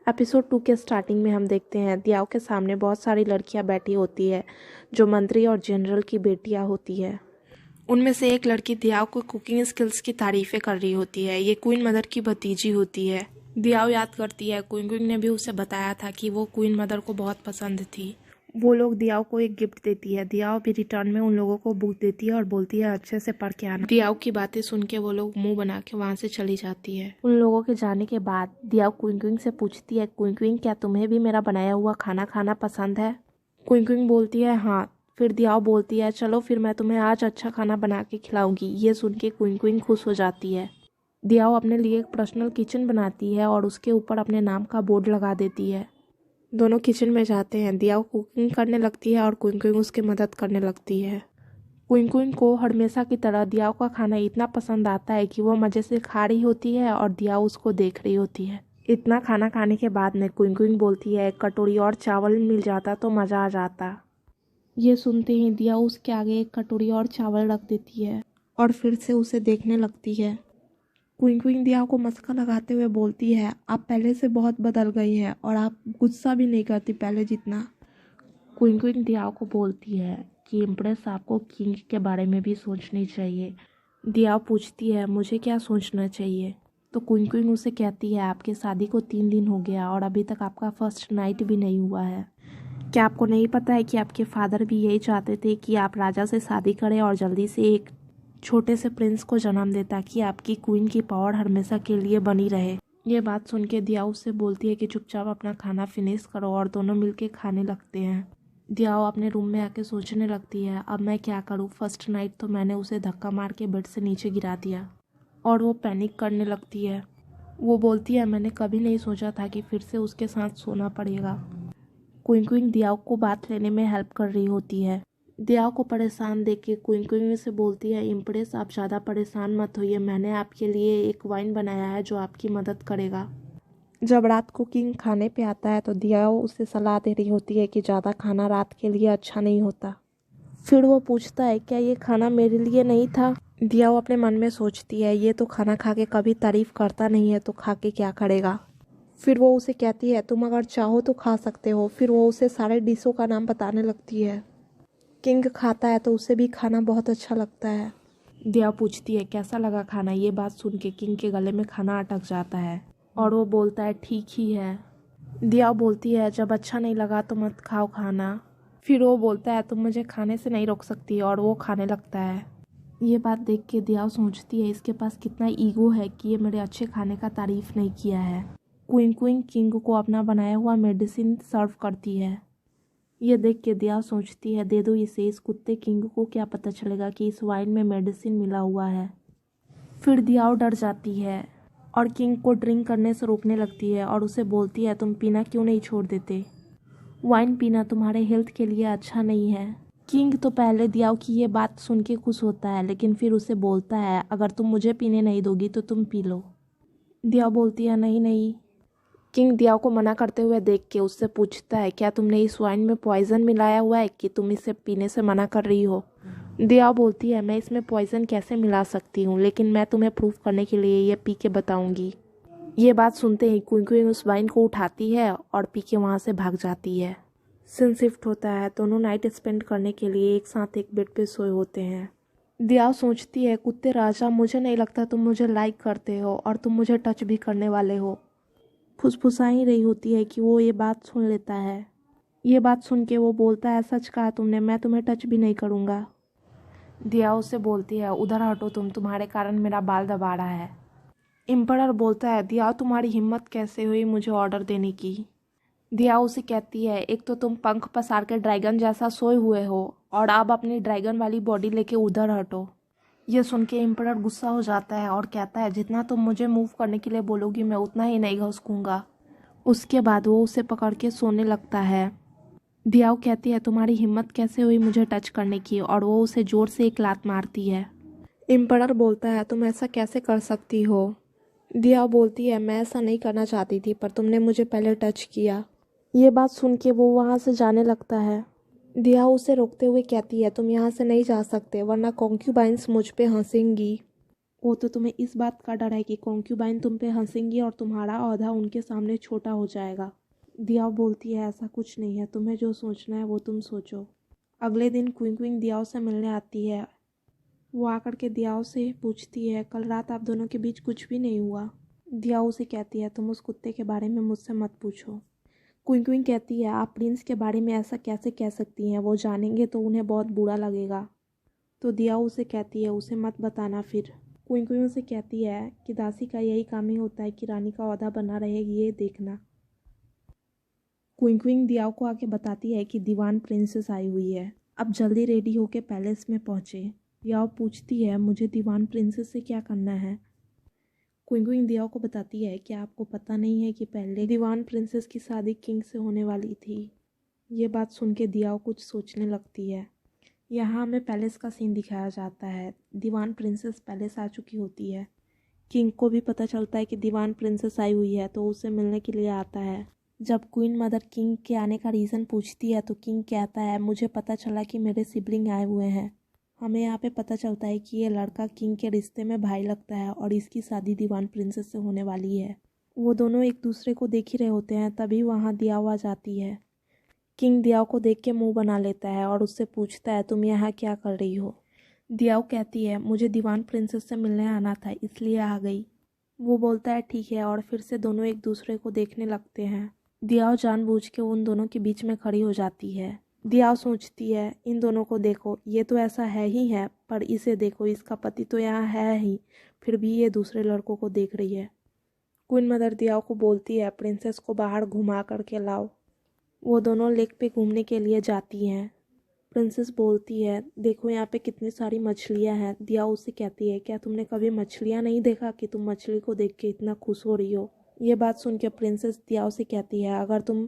Episode 2 के starting में हम देखते हैं दियाओ के सामने बहुत सारी लड़कियां बैठी होती है जो मंत्री और जनरल की बेटियां होती है। उनमें से एक लड़की दियाओ को कुकिंग स्किल्स की तारीफें कर रही होती है। ये क्वीन मदर की भतीजी होती है। दियाओ याद करती है क्वीन ने भी उसे बताया था कि वो क्वीन मदर को बहुत पसंद थी। वो लोग दियाओ को एक गिफ्ट देती है। दियाओ भी रिटर्न में उन लोगों को बुक देती है और बोलती है अच्छे से पढ़ के आना। दियाओ की बातें सुन के वो लोग मुंह बना के वहाँ से चली जाती है। उन लोगों के जाने के बाद दियाओ क्विंग से पूछती है क्विंग क्या तुम्हें भी मेरा बनाया हुआ खाना खाना पसंद है? क्विंग बोलती है हाँ। फिर दियाओ बोलती है चलो फिर मैं तुम्हें आज अच्छा खाना बना के खिलाऊंगी। ये सुन के क्विंग खुश हो जाती है। दियाओ अपने लिए एक पर्सनल किचन बनाती है और उसके ऊपर अपने नाम का बोर्ड लगा देती है। दोनों किचन में जाते हैं। दियाओ कुकिंग करने लगती है और क्विंग उसकी मदद करने लगती है। क्विंग को हमेशा की तरह दियाओ का खाना इतना पसंद आता है कि वो मज़े से खा रही होती है और दियाओ उसको देख रही होती है। इतना खाना खाने के बाद में क्विंग बोलती है एक कटोरी और चावल मिल जाता तो मज़ा आ जाता। ये सुनते ही दियाओ उसके आगे एक कटोरी और चावल रख देती है और फिर से उसे देखने लगती है। क्विंग दियाओ को मस्का लगाते हुए बोलती है आप पहले से बहुत बदल गई हैं और आप गुस्सा भी नहीं करती पहले जितना। क्विंग दियाओ को बोलती है कि इम्प्रेस आपको किंग के बारे में भी सोचनी चाहिए। दियाओ पूछती है मुझे क्या सोचना चाहिए? तो क्विंग उसे कहती है आपके शादी को 3 दिन हो गया और अभी तक आपका फर्स्ट नाइट भी नहीं हुआ है। क्या आपको नहीं पता है कि आपके फादर भी यही चाहते थे कि आप राजा से शादी करें और जल्दी से एक छोटे से प्रिंस को जन्म दे ताकि आपकी क्वीन की पावर हमेशा के लिए बनी रहे। ये बात सुन के दियाओ उससे बोलती है कि चुपचाप अपना खाना फिनिश करो और दोनों मिलके खाने लगते हैं। दियाओ अपने रूम में आके सोचने लगती है अब मैं क्या करूँ। फर्स्ट नाइट तो मैंने उसे धक्का मार के बेड से नीचे गिरा दिया और वो पैनिक करने लगती है। वो बोलती है मैंने कभी नहीं सोचा था कि फिर से उसके साथ सोना पड़ेगा। क्विंग दियाओ को बात लेने में हेल्प कर रही होती है। दियाओ को परेशान देख के क्विंग से बोलती है इम्प्रेस आप ज़्यादा परेशान मत होइए, मैंने आपके लिए एक वाइन बनाया है जो आपकी मदद करेगा। जब रात को किंग खाने पे आता है तो दियाओ उसे सलाह दे रही होती है कि ज़्यादा खाना रात के लिए अच्छा नहीं होता। फिर वो पूछता है क्या ये खाना मेरे लिए नहीं था? दियाओ अपने मन में सोचती है ये तो खाना खा के कभी तारीफ करता नहीं है तो खा के क्या करेगा। फिर वो उसे कहती है तुम अगर चाहो तो खा सकते हो। फिर वो उसे सारे डिशों का नाम बताने लगती है। किंग खाता है तो उसे भी खाना बहुत अच्छा लगता है। दिया पूछती है कैसा लगा खाना? ये बात सुन के किंग के गले में खाना अटक जाता है और वो बोलता है ठीक ही है। दिया बोलती है जब अच्छा नहीं लगा तो मत खाओ खाना। फिर वो बोलता है तुम मुझे खाने से नहीं रोक सकती और वो खाने लगता है। ये बात देख के दिया सोचती है इसके पास कितना ईगो है कि ये मेरे अच्छे खाने का तारीफ नहीं किया है। क्विंग किंग को अपना बनाया हुआ मेडिसिन सर्व करती है। ये देख के दिया सोचती है दे दो इसे, इस कुत्ते किंग को क्या पता चलेगा कि इस वाइन में मेडिसिन मिला हुआ है। फिर दियाओ डर जाती है और किंग को ड्रिंक करने से रोकने लगती है और उसे बोलती है तुम पीना क्यों नहीं छोड़ देते? वाइन पीना तुम्हारे हेल्थ के लिए अच्छा नहीं है। किंग तो पहले दियाओ की ये बात सुन के खुश होता है लेकिन फिर उसे बोलता है अगर तुम मुझे पीने नहीं दोगी तो तुम पी लो। दिया बोलती है नहीं नहीं। किंग दियाओ को मना करते हुए देख के उससे पूछता है क्या तुमने इस वाइन में पॉइजन मिलाया हुआ है कि तुम इसे पीने से मना कर रही हो? दियाओ बोलती है मैं इसमें पॉइजन कैसे मिला सकती हूँ लेकिन मैं तुम्हें प्रूफ करने के लिए ये पी के बताऊंगी। ये बात सुनते ही क्विंग उस वाइन को उठाती है और पी के वहाँ से भाग जाती है। सीन शिफ्ट होता है। दोनों नाइट स्पेंड करने के लिए एक साथ एक बेड पे सोए होते हैं। दियाओ सोचती है कुत्ते राजा मुझे नहीं लगता तुम मुझे लाइक करते हो और तुम मुझे टच भी करने वाले हो। फुसफुसा ही रही होती है कि वो ये बात सुन लेता है। ये बात सुन के वो बोलता है सच कहा तुमने, मैं तुम्हें टच भी नहीं करूँगा। दिया उससे बोलती है उधर हटो तुम्हारे कारण मेरा बाल दबा रहा है। एम्परर बोलता है दिया तुम्हारी हिम्मत कैसे हुई मुझे ऑर्डर देने की? दिया उसे कहती है एक तो तुम पंख पसार के ड्रैगन जैसा सोए हुए हो और अब अपनी ड्रैगन वाली बॉडी लेके उधर हटो। यह सुन के एम्परर गुस्सा हो जाता है और कहता है जितना तुम मुझे मूव करने के लिए बोलोगी मैं उतना ही नहीं घुसकूंगा। उसके बाद वो उसे पकड़ के सोने लगता है। दियाओ कहती है तुम्हारी हिम्मत कैसे हुई मुझे टच करने की और वो उसे जोर से एक लात मारती है। एम्परर बोलता है तुम ऐसा कैसे कर सकती हो? दियाओ बोलती है मैं ऐसा नहीं करना चाहती थी पर तुमने मुझे पहले टच किया। ये बात सुन के वो वहाँ से जाने लगता है। दियाओ उसे रोकते हुए कहती है तुम यहाँ से नहीं जा सकते वरना कॉन्क्यूबाइंस मुझ पे हंसेंगी। वो तो तुम्हें इस बात का डर है कि कॉन्क्यूबाइन तुम पे हंसेंगी और तुम्हारा ओहदा उनके सामने छोटा हो जाएगा। दियाओ बोलती है ऐसा कुछ नहीं है, तुम्हें जो सोचना है वो तुम सोचो। अगले दिन क्विंग क्विंग दियाओ से मिलने आती है। वो आकर के दियाओ से पूछती है कल रात आप दोनों के बीच कुछ भी नहीं हुआ। दियाओ उसे कहती है तुम उस कुत्ते के बारे में मुझसे मत पूछो। क्विंग क्विंग कहती है आप प्रिंस के बारे में ऐसा कैसे कह सकती हैं, वो जानेंगे तो उन्हें बहुत बुरा लगेगा। तो दियाओ उसे कहती है उसे मत बताना फिर। क्विंग क्विंग उसे कहती है कि दासी का यही काम ही होता है कि रानी का ओहदा बना रहे, ये देखना। क्विंग क्विंग दियाओ को आके बताती है कि दीवान प्रिंसेस आई हुई है, अब जल्दी रेडी होके पैलेस में पहुँचे। दियाओ पूछती है मुझे दीवान प्रिंसेस से क्या करना है। क्विंग क्विंग दियाओ को बताती है कि आपको पता नहीं है कि पहले दीवान प्रिंसेस की शादी किंग से होने वाली थी। ये बात सुन के दियाओ कुछ सोचने लगती है। यहाँ हमें पैलेस का सीन दिखाया जाता है। दीवान प्रिंसेस पैलेस आ चुकी होती है। किंग को भी पता चलता है कि दीवान प्रिंसेस आई हुई है, तो उसे मिलने के लिए आता है। जब क्वीन मदर किंग के आने का रीज़न पूछती है तो किंग कहता है मुझे पता चला कि मेरे सिबलिंग आए हुए हैं। हमें यहाँ पे पता चलता है कि ये लड़का किंग के रिश्ते में भाई लगता है और इसकी शादी दीवान प्रिंसेस से होने वाली है। वो दोनों एक दूसरे को देख ही रहे होते हैं, तभी वहाँ दियाओ आ जाती है। किंग दियाओ को देख के मुंह बना लेता है और उससे पूछता है तुम यहाँ क्या कर रही हो। दियाओ कहती है मुझे दीवान प्रिंसेस से मिलने आना था इसलिए आ गई। वो बोलता है ठीक है और फिर से दोनों एक दूसरे को देखने लगते हैं। दियाओ जानबूझ के उन दोनों के बीच में खड़ी हो जाती है। दियाओ सोचती है इन दोनों को देखो, ये तो ऐसा है ही है, पर इसे देखो इसका पति तो यहाँ है ही, फिर भी ये दूसरे लड़कों को देख रही है। क्वीन मदर दियाओ को बोलती है प्रिंसेस को बाहर घुमा करके लाओ। वो दोनों लेक पे घूमने के लिए जाती हैं। प्रिंसेस बोलती है देखो यहाँ पे कितनी सारी मछलियाँ हैं। दियाओ उससे कहती है क्या तुमने कभी मछलियाँ नहीं देखा कि तुम मछली को देख के इतना खुश हो रही हो। ये बात सुन के प्रिंसेस दियाओ से कहती है अगर तुम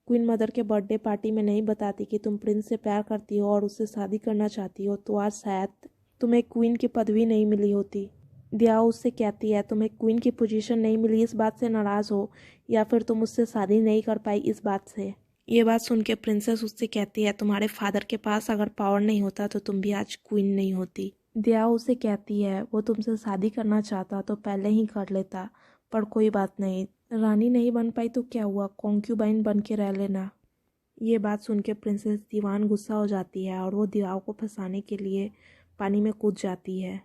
क्वीन मदर के बर्थडे पार्टी में नहीं बताती कि तुम प्रिंस से प्यार करती हो और उससे शादी करना चाहती हो तो आज शायद तुम्हें क्वीन की पदवी नहीं मिली होती। दियाओ उससे कहती है तुम्हें क्वीन की पोजीशन नहीं मिली इस बात से नाराज़ हो या फिर तुम उससे शादी नहीं कर पाई इस बात से। ये बात सुन के प्रिंसेस उससे कहती है तुम्हारे फादर के पास अगर पावर नहीं होता तो तुम भी आज क्वीन नहीं होती। दियाओ उसे कहती है वो तुमसे शादी करना चाहता तो पहले ही कर लेता, पर कोई बात नहीं, रानी नहीं बन पाई तो क्या हुआ, कॉन्क्यूबाइन बन के रह लेना। ये बात सुन के प्रिंसेस दीवान गुस्सा हो जाती है और वो दियाओ को फंसाने के लिए पानी में कूद जाती है।